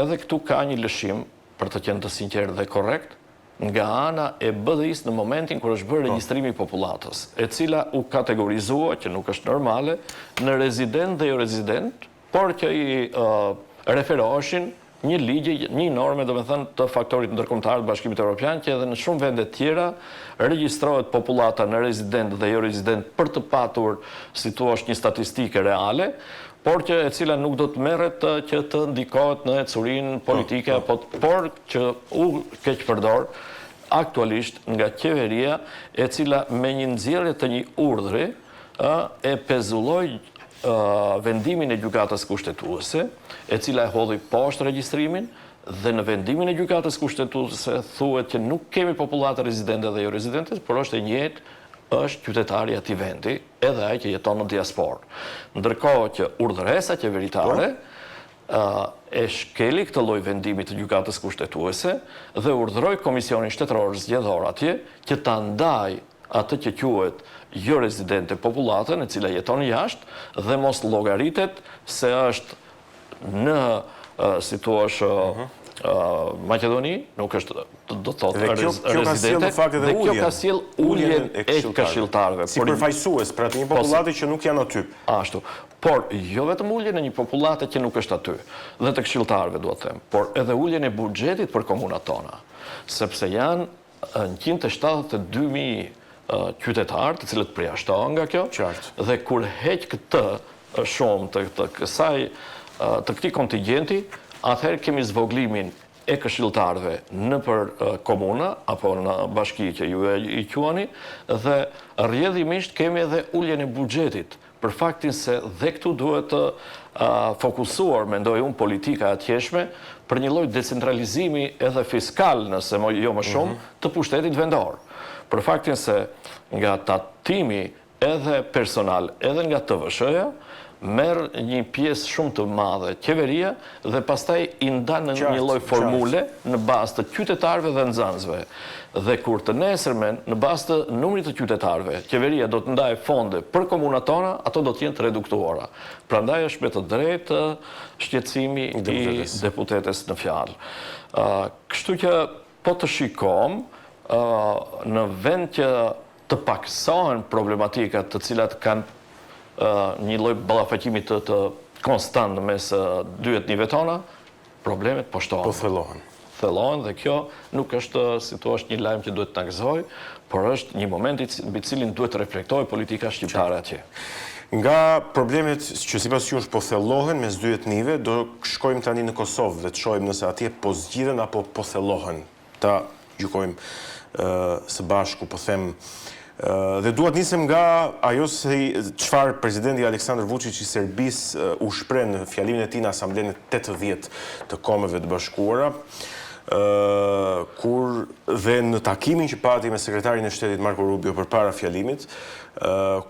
edhe këtu ka një lëshim, për të qenë të sinqertë dhe korrekt, nga ana e BDI-s në momentin kur është bërë regjistrimi i popullatës, e cila u kategorizua, që nuk është normale, në rezident dhe jo rezident, por që i referoheshin një ligje, një norme, domethënë, të faktorit ndërkombëtar të Bashkimit Evropian, që edhe në shumë vende tjera regjistrohet popullata në rezident dhe jo rezident për të patur, si thua, një statistike reale, por që e cila nuk do të merret që të ndikohet në ecurinë politike, por që u keq përdor aktualisht nga qeveria, e cila me një nxjerrje të një urdhri e pezulloi vendimin e gjykatës kushtetuese, e cila e hodhi poshtë regjistrimin, dhe në vendimin e gjykatës kushtetuese thuhet që nuk kemi popullate rezidente dhe jo rezidente, por është e njëjtë, është qytetari i atij vendi, edhe ai që jeton në diasporë. Ndërkohë që urdhëresa qeveritare e shkeli këtë lloj vendimi të gjykatës kushtetuese dhe urdhëroi Komisionin Shtetëror Zgjedhor atje që ta ndajë atë që quhet jo rezidente popullatën, e cila jeton jashtë dhe mos llogaritet se është në, si thua, Maqedoni, nuk është, do të thotë, rezidente, dhe kjo ka sjell uljen e këshilltarëve. Si përfaqësues për atë një popullate që nuk janë aty. Ashtu. Por jo vetëm uljen e një popullate që nuk është aty, dhe të këshilltarëve, duhet të them, por edhe uljen e buxhetit për komunat tona, sepse janë 172.000 qytetarë, të cilët përjashtohen nga kjo, dhe kur heq këtë shumë të këtij kontingjenti, atëherë kemi zvoglimin e këshilltarëve në për komuna, apo në bashki që ju i quani, dhe rrjedhimisht kemi edhe uljen e buxhetit, për faktin se dhe këtu duhet të fokusuar, mendoj unë, politika atjeshme, për një lloj decentralizimi edhe fiskal, nëse jo më shumë, të pushtetit vendor. Për faktin se nga tatimi edhe personal, edhe nga TVSH-ja, merr një pjesë shumë të madhe qeveria dhe pastaj i ndan në një lloj formule në bazë të qytetarëve dhe nxënësve. Dhe kur të nesërmen, në bazë të numrit të qytetarëve, qeveria do të ndajë fonde për komunat tona, ato do të jenë të reduktuara. Prandaj është me të drejtë shqetësimi i deputetes në fjalë. Kështu që po të shikom në vend që të paksohen problematikat të cilat kanë një lloj ballafaqimi të konstant mes dy etnive tona, problemet po shtohen. Po thellohen. Thellohen dhe kjo nuk është, si thua, një lajm që duhet të na gëzojë, por është një moment mbi cilin duhet të reflektojë politika shqiptare atje. Nga problemet që sipas jush po thellohen mes dy etnive, do shkojmë tani në Kosovë dhe të shohim nëse atje po zgjidhen apo po thellohen. Ta gjykojmë së bashku, po them. Dhe duat nisem nga ajo se çfarë presidenti Aleksandar Vučić i Serbisë u shpreh në fjalimin e tij në Asamblenë 80 të Kombeve të Bashkuara, kur dhe në takimin që pati me sekretarin e shtetit Marco Rubio përpara fjalimit,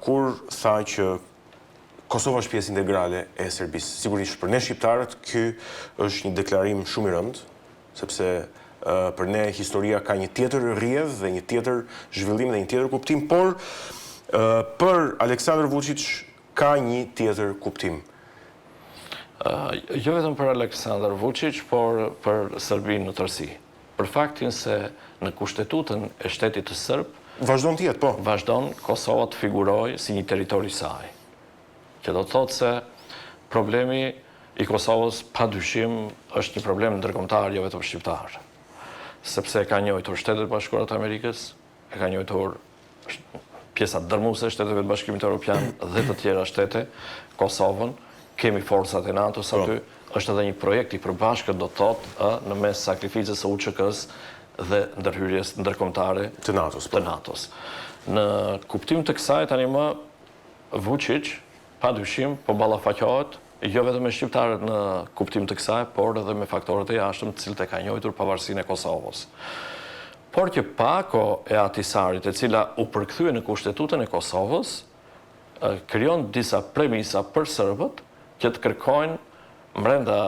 kur tha që Kosova është pjesë integrale e Serbisë. Sigurisht për ne shqiptarët ky është një deklarim shumë i rëndë, sepse për ne historia ka një tjetër rrjedhë dhe një tjetër zhvillim dhe një tjetër kuptim, por për Aleksandar Vučić ka një tjetër kuptim. Jo vetëm për Aleksandar Vučić, por për Serbinë në tërësi. Për faktin se në kushtetutën e shtetit të serb, vazhdon të jetë, po. Vazhdon Kosova të figurojë si një territor i saj. Që do të thotë se problemi i Kosovës padyshim është një problem ndërkombëtar, jo vetëm shqiptar. Sepse e ka njohur Shtetet Bashkuara të Amerikës, e ka njohur pjesa dërmuese e Shteteve të Bashkimit Evropian dhe të tjera shtete, Kosovën, kemi forcat e NATO-s aty, është edhe një projekt i përbashkët, do të thotë, në mes sakrificës së UÇK-s dhe ndërhyrjes ndërkombëtare të NATO-s. Në kuptim të kësaj tani më Vučić padyshim po ballafaqohet jo vetëm me shqiptarët në kuptim të kësaj, por edhe me faktorët e jashtëm të cilët e ka njohur pavarësinë e Kosovës. Por që pako e Ahtisarit, e cila u përkthye në kushtetutën e Kosovës, krijon disa premisa për serbët që të kërkojnë brenda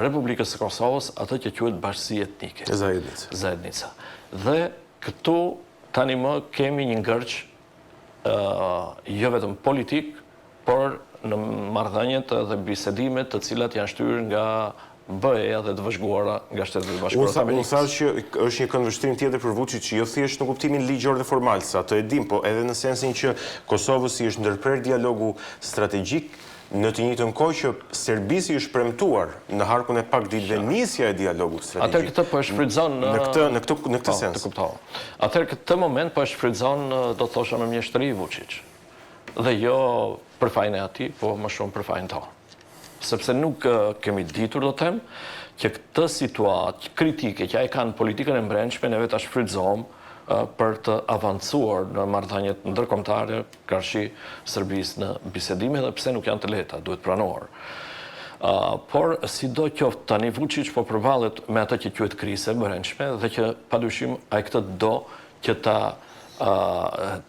Republikës së Kosovës atë që quhet bashkësi etnike. Zajednica. Dhe këtu tani më kemi një ngërç jo vetëm politik, por në marrëdhëniet dhe bisedimet të cilat janë shtyrë nga BE-ja dhe të vëzhguara nga Shtetet e Bashkuara të Amerikës. Unë thash që është një këndvështrim tjetër për Vučić, jo thjesht në kuptimin ligjor dhe formal, sa të e dim, po edhe në sensin që Kosovës i është ndërprer dialogu strategjik, në të njëjtën kohë që Serbisë është premtuar në harkun e pak ditëve nisja e dialogut strategjik. Atëherë këtë po e shfrytëzon në këtë sens. Të kuptova. Atëherë këtë moment po e shfrytëzon, do të thosha, me mjeshtri Vučić. Dhe jo për fajin e atij, po më shumë për fajin tonë. Sepse nuk kemi ditur, do them, që këtë situatë kritike që ai ka në politikën e brendshme neve ta shfrytëzojmë për të avancuar në marrëdhëniet ndërkombëtare karshi Serbisë në bisedime, dhe pse nuk janë të lehta, duhet pranuar. Por sidoqoftë tani Vučić po përballet me atë që quhet krizë e brendshme dhe që padyshim ai këtë do që ta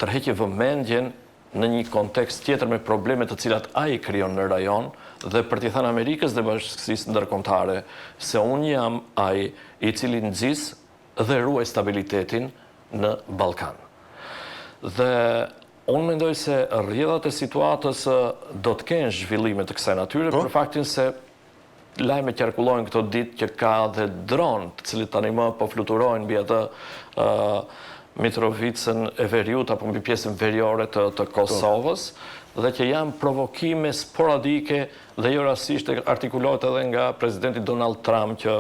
tërheqë vëmendjen në një kontekst tjetër me probleme të cilat ai krijon në rajon, dhe për t'i thënë Amerikës dhe Bashkisë Ndërkombëtare se unë jam ai i cili nxis dhe ruaj stabilitetin në Ballkan. Dhe unë mendoj se rrjedhat e situatës do të kenë zhvillime të kësaj natyre, për faktin se lajme qarkullojnë këto ditë që ka dhe dron, të cilët tani më po fluturojnë mbi atë Mitrovicën e Veriut apo mbi pjesën veriore të Kosovës, dhe që janë provokime sporadike dhe jo rastisht artikulohet edhe nga presidenti Donald Trump që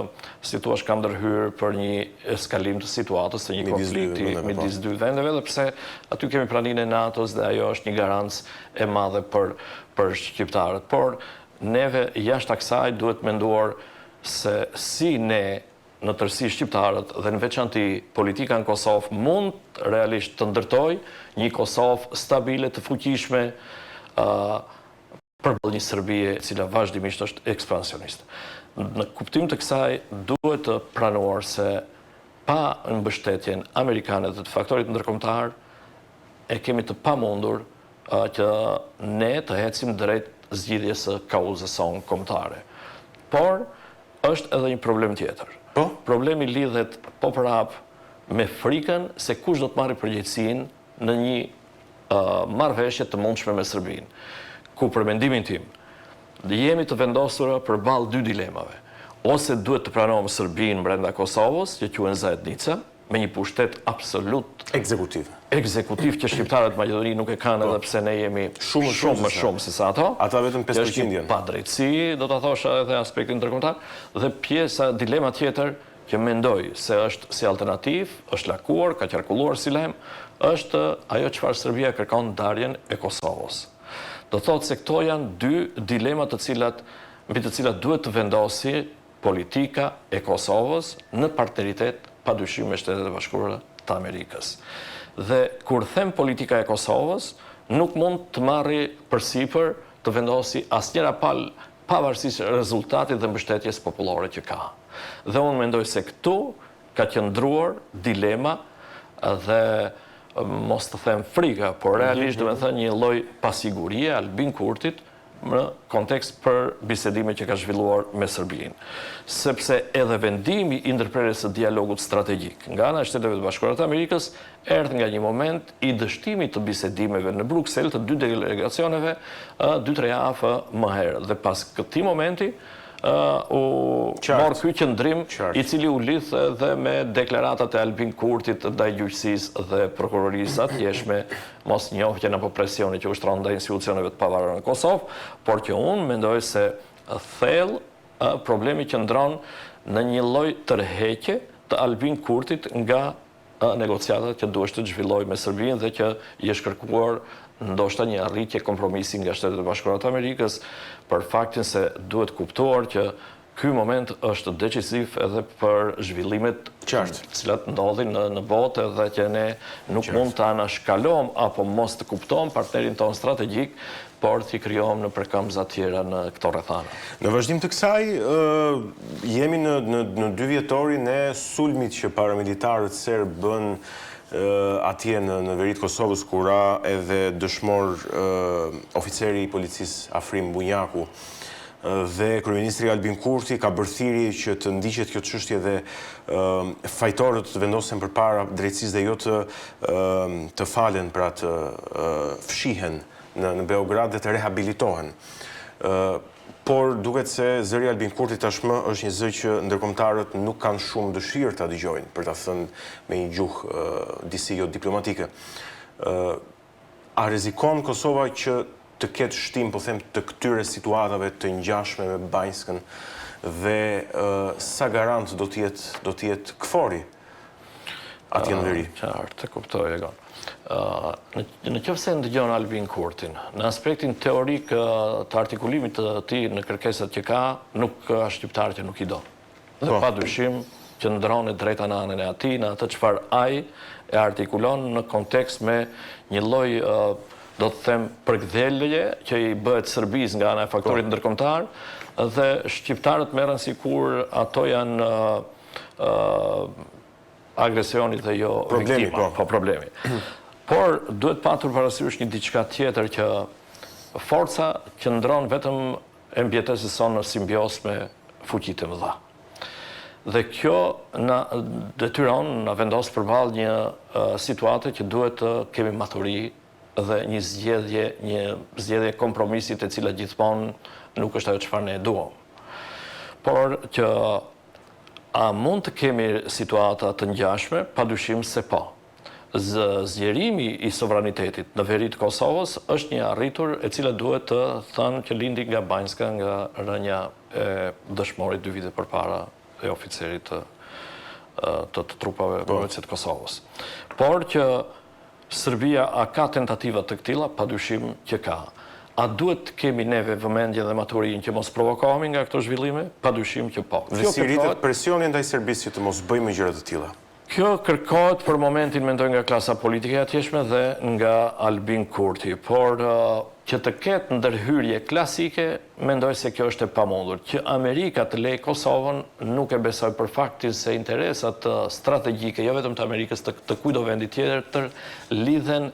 si thua ka ndërhyrë për një eskalim të situatës, të një konflikti midis dy vendeve, dhe pse aty kemi praninë e NATO-s dhe ajo është një garancë e madhe për shqiptarët. Por neve jashtë kësaj duhet menduar se si ne në tërësi shqiptarët dhe në veçanti politika në Kosovë mund realisht të ndërtoj një Kosovë stabile, të fuqishme, përballë një Serbie cila vazhdimisht është ekspansioniste. Në kuptim të kësaj duhet të pranuar se pa mbështetjen amerikane dhe të faktorit ndërkombëtar e kemi të pamundur që ne të ecim drejt zgjidhjes së kauzës sonë kombëtare. Por është edhe një problem tjetër. Problemi lidhet po prap me frikën se kush do të marrë përgjegjësinë në një marrëveshje të mundshme me Serbinë, ku për mendimin tim jemi të vendosur përballë dy dilemave. Ose duhet të pranojmë Serbinë brenda Kosovës, që quhen zajednica, me një pushtet absolut ekzekutiv që shqiptarët Maqedoni nuk e kanë, edhe pse ne jemi shumë më shumë se sa ato. Ata vetëm 5% janë. Pa drejtësi, do ta thosha edhe aspektin ndërkombëtar, dhe pjesa dilema tjetër që mendoj se është si alternativë, është lakuar, ka qarkulluar si lajm, është ajo çfarë Serbia kërkon ndarjen e Kosovës. Do thotë se këto janë dy dilema mbi të cilat duhet të vendosi politika e Kosovës në partneritet padyshim me Shtetet e Bashkuara të Amerikës. Dhe kur them politika e Kosovës, nuk mund të marrë përsipër të vendosi asnjëra palë pavarësisht rezultatit dhe mbështetjes popullore që ka. Dhe unë mendoj se këtu ka qëndruar dilema dhe mos të them frika, por realisht do të thënë një lloj pasigurie Albin Kurtit në kontekst për bisedime që ka zhvilluar me Serbinë. Sepse edhe vendimi i ndërprerjes së dialogut strategjik nga ana e Shteteve të Bashkuara të Amerikës erdhi nga një moment i dështimit të bisedimeve në Bruksel të dy delegacioneve 2-3 javë më herë. Dhe pas këtij momenti u mor ky qëndrim i cili u lidh edhe me deklaratat e Albin Kurtit ndaj gjyqësisë dhe prokurorisë atjeshme, mos njohjen apo presioni që ushtron ndaj institucioneve të pavarura në Kosovë, por që unë mendoj se thellë problemi qëndron në një lloj tërheqje të Albin Kurtit nga negociatat që duhet të zhvillojë me Serbinë dhe që i është kërkuar ndoshta një arritje kompromisi nga Shtetet e Bashkuara të Amerikës, për faktin se duhet kuptuar që ky moment është decisiv edhe për zhvillimet të cilat ndodhin në botë, dhe që ne nuk mund të anashkalojmë apo mos të kuptojmë partnerin ton strategjik, por t'i krijojmë në përkëmbëza të tjera në këto rrethana. Në vazhdim të kësaj, jemi në 2 vjetorin e sulmit që paramilitarët serbë bën atje në veri të Kosovës, ku ra edhe dëshmor oficeri i policisë Afrim Bunjaku, dhe kryeministri Albin Kurti ka bërthiri që të ndiqet kjo çështje dhe fajtorët të vendosen përpara drejtësisë dhe jo të falen, pra të fshihen në Beograd dhe të rehabilitohen. por duket se zëri Albin Kurti tashmë është një zë që ndërkombëtarët nuk kanë shumë dëshirë ta dëgjojnë, për ta thënë me një gjuhë disi jo diplomatike. A rrezikon Kosova që të ketë shtim, po them, të këtyre situatave të ngjashme me Banjskën dhe sa garant do të jetë KFOR-i atje në veri? Qartë, të kuptoj, Egon. Në qoftë se ndëgjon Albin Kurtin, në aspektin teorik të artikulimit të tij në kërkesat që ka, nuk ka shqiptar që nuk i do. Dhe padyshim që ndron e drejta në anën e atij, në atë çfarë ai e artikulon në kontekst me një lloj, do të them, përkthjelje që i bëhet Serbisë nga ana e faktorit ndërkombëtar, dhe shqiptarët merren sikur ato janë agresionit dhe jo viktima, problemi. Por duhet patur parasysh një diçka tjetër, që forca qëndron vetëm e mbjetesës sonë në simbios me fuqitë e mëdha. Dhe kjo na detyron, na vendos përballë një situate që duhet të kemi maturi dhe një zgjedhje kompromisit, e cila gjithmonë nuk është ajo çfarë ne duam. Por që a mund të kemi situata të ngjashme? Padyshim se po. Zgjerimi i sovranitetit në veri të Kosovës është një arritur e cila duhet të thënë që lindi nga Banjska, nga rënja e dëshmorit 2 vite përpara e oficerit të trupave mbrojtëse të Kosovës. Por që Serbia a ka tentativa të këtilla? Padyshim që ka. A duhet të kemi neve vëmendje dhe maturinë që mos provokohemi nga këto zhvillime? Padyshim që po. Dhe si rritet presioni ndaj Serbisë që të mos bëjmë gjëra të tilla? Kjo kërkohet për momentin, mendoj, nga klasa politike e atjeshme dhe nga Albin Kurti, por që të ketë ndërhyrje klasike, mendoj se kjo është e pamundur. Që Amerika të lejë Kosovën nuk e besoj, për faktin se interesat strategjike, jo vetëm të Amerikës, të kujdo vendi tjetër, lidhen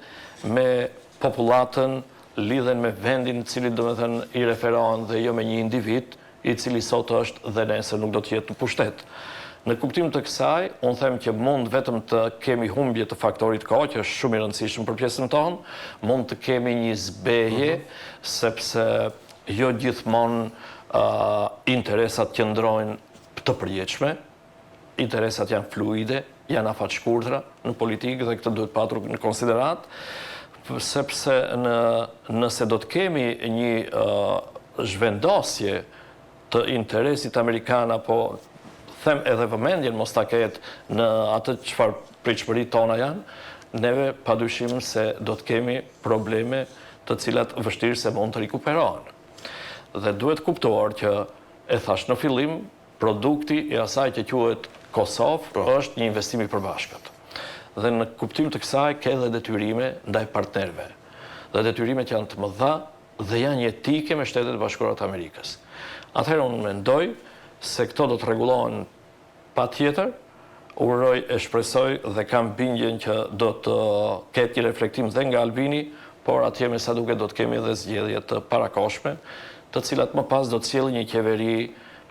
me popullatën, lidhen me vendin cili do me thënë i referohen dhe jo me një individ i cili sot është dhe nesër nuk do të jetë në pushtet. Në kuptim të kësaj, unë them që mund vetëm të kemi humbje të faktorit kohë, që është shumë i rëndësishëm për pjesën tonë, mund të kemi një zbehje, sepse jo gjithmonë interesat qëndrojnë të përjetshme, interesat janë fluide, janë afat shkurtra në politikë dhe këtë duhet patur në konsiderat, sepse nëse do të kemi një zhvendosje të interesit amerikan, apo them edhe vëmendjen mos ta ketë në atë çfarë pritshmëri tona janë, neve padyshim se do të kemi probleme të cilat vështirë se mund të rikuperohen. Dhe duhet kuptuar që, e thash në fillim, produkti i asaj që quhet Kosovë është një investim i përbashkët. Dhe në kuptim të kësaj ka edhe detyrime ndaj partnerëve. Dhe detyrimet janë të mëdha dhe janë jetike me Shtetet e Bashkuara të Amerikës. Atëherë unë mendoj se këto do të rregullohen patjetër, uroj e shpresoj dhe kam bindjen që do të ketë një reflektim dhe nga Albini, por atje me sa duket do të kemi edhe zgjedhje të parakohshme, të cilat më pas do të sjellin një qeveri,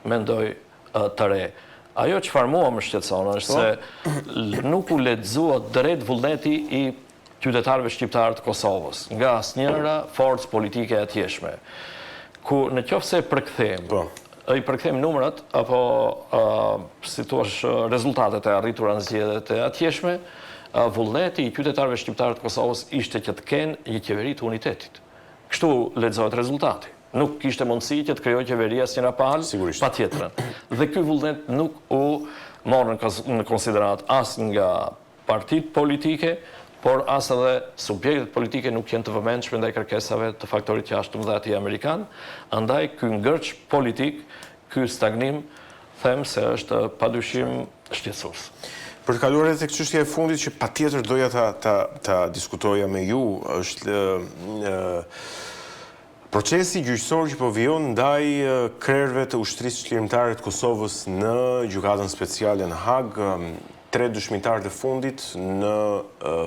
mendoj, të re. Ajo çfarë mua më shqetëson është se nuk u lexua drejt vullneti i qytetarëve shqiptarë të Kosovës, nga asnjëra forcë politike e atjeshme. Ku në qoftë se i përkthejmë numrat, apo si thua rezultatet e arritura në zgjedhjet e atjeshme, vullneti i qytetarëve shqiptarë të Kosovës ishte që të kenë një qeveri të unitetit. Kështu lexohet rezultati. Nuk kishte mundësi që të krijojë qeveri asnjëra palë, patjetër. Dhe ky vullnet nuk u morën në konsiderat as nga partitë politike, por as edhe subjektet politike nuk janë të vëmendshme ndaj kërkesave të faktorit jashtëmdhati amerikan, andaj ky ngërç politik, ky stagnim, them se është padyshim shqetësues. Për të kaluar edhe tek çështja e fundit që patjetër doja ta diskutoja me ju, është procesi gjyqësor që po vijon ndaj krerëve të ushtrisë çlirimtare të Kosovës në gjykatën speciale në Hag. 3 dëshmitarë të fundit në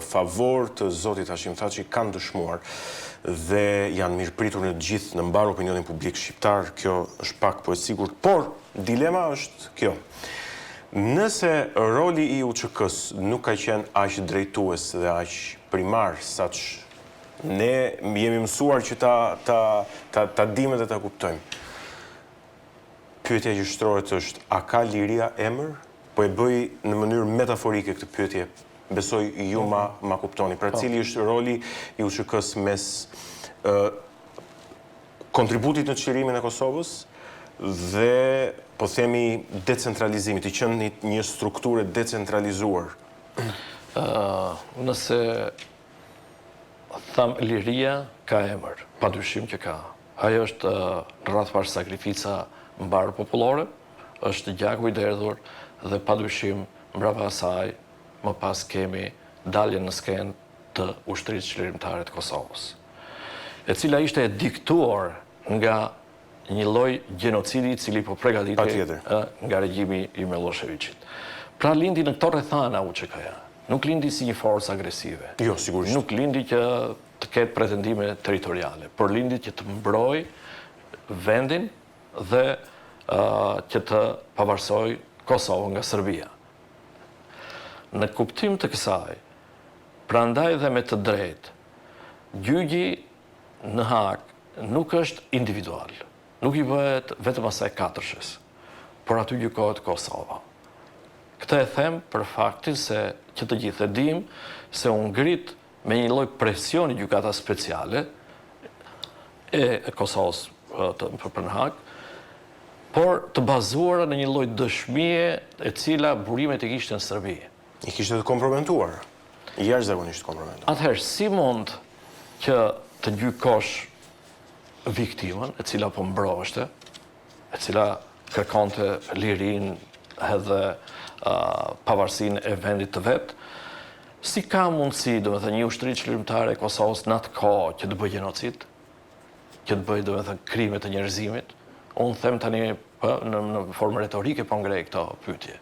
favor të zotit Hashim Thaçi kanë dëshmuar dhe janë mirëpritur në gjithë në mbar opinionin publik shqiptar. Kjo është pak po e sigurt, por dilema është kjo. Nëse roli i UÇK-s nuk ka qenë aq drejtues dhe aq primar saç ne jemi mësuar që ta dimë dhe ta kuptojmë, pyetja që shtrohet është, a ka liria emër? Po e bëj në mënyrë metaforike këtë pyetje. Besoj ju ma kuptoni. Pra cili është roli i UÇK-s mes kontributit në çlirimin e Kosovës dhe, po themi, decentralizimit, i qenë një strukturë decentralizuar? Nëse tham liria ka emër, padyshim që ka. Ajo është në radhë parë sakrifica mbarë popullore, është gjaku i derdhur dhe padyshim mbrapa asaj më pas kemi daljen në skenë të ushtrisë çlirimtare të Kosovës, e cila ishte e diktuar nga një lloj gjenocidi i cili po përgatitej nga regjimi i Miloševićit. Pra lindi në këto rrethana UÇK-ja. Nuk lindi si një forcë agresive. Jo, sigurisht. Nuk lindi që të ketë pretendime territoriale, por lindi që të mbroj vendin dhe që të pavarësoj Kosovën nga Serbia. Në kuptim të kësaj, prandaj dhe me të drejtë, gjyqi në Hag nuk është individual, nuk i bëhet vetëm asaj katërshës, por aty gjykohet Kosova. Këtë e them për faktin se që të gjithë e dim se u ngrit me një lloj presioni gjykata speciale e Kosovës për në Hag, por të bazuara në një lloj dëshmie e cila burimet i kishte në Serbi. I kishte të kompromentuar, jashtëzakonisht kompromentuar. Atëherë, si mund që të gjykosh viktimën, e cila po mbroheshte, e cila kërkonte lirinë edhe pavarësinë e vendit të vet, si ka mundësi, domethënë, një ushtri çlirimtare e Kosovës në atë kohë që të bëjë gjenocid, që të bëjë, domethënë, krime të njerëzimit? Unë them tani në formë retorike po ngrej këto pyetje.